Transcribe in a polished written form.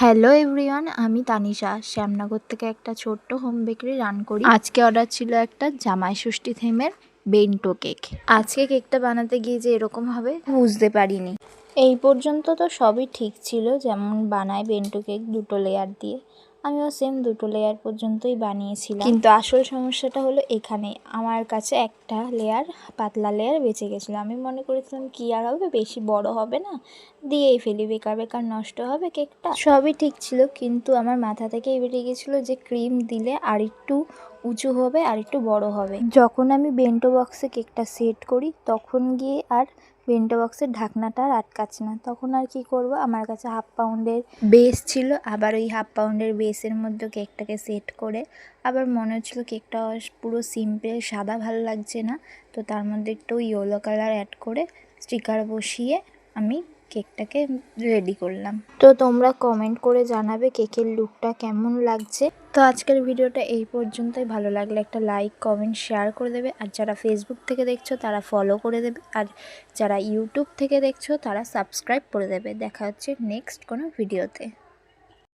Hello everyone, আমি তানিশা শ্যামনগর থেকে একটা ছোট্ট হোম বেকারি রান করি। আজকে অর্ডার ছিল একটা জামাই ষষ্ঠী থিমের বেন্টো কেক। আজকে কেকটা বানাতে গিয়ে যে এরকম হবে বুঝতে পারিনি। এই পর্যন্ত তো সবই ঠিক ছিল, যেমন বানায় বেন্টো কেক 2টো লেয়ার দিয়ে, আমিও সেম 2টো লেয়ার পর্যন্তই বানিয়েছিলাম। কিন্তু আসল সমস্যাটা হলো এখানে, আমার কাছে একটা লেয়ার পাতলা লেয়ার বেঁচে গেছিলো। আমি মনে করেছিলাম কি আর হবে, বেশি বড় হবে না, দিয়েই ফেলি, বেকার বেকার নষ্ট হবে কেকটা। সবই ঠিক ছিল, কিন্তু আমার মাথা থেকেই বেরিয়ে গেছিলো যে ক্রিম দিলে আর একটু উঁচু হবে, আর একটু বড় হবে। যখন আমি বেন্টো বক্সে কেকটা সেট করি তখন গিয়ে আর বেন্টো বক্সের ঢাকনাটা আর আটকাচ্ছে না। তখন আর কি করব, আমার কাছে 1/2 পাউন্ডের বেস ছিল, আবার ওই 1/2 পাউন্ডের বেসের মধ্যে কেকটাকে সেট করে আবার মনে হচ্ছিল কেকটা পুরো সিম্পল সাদা ভালো লাগছে না, তো তার মধ্যে একটু ইয়েলো কালার অ্যাড করে স্টিকার বসিয়ে আমি কেকটাকে রেডি করলাম। তো তোমরা কমেন্ট করে জানাবে কেকের লুকটা কেমন লাগছে। তো আজকের ভিডিওটা এই পর্যন্তই। ভালো লাগলে একটা লাইক, কমেন্ট, শেয়ার করে দেবে। আর যারা ফেসবুক থেকে দেখছো তারা ফলো করে দেবে, আর যারা ইউটিউব থেকে দেখছো তারা সাবস্ক্রাইব করে দেবে। দেখা হচ্ছে নেক্সট কোনো ভিডিওতে।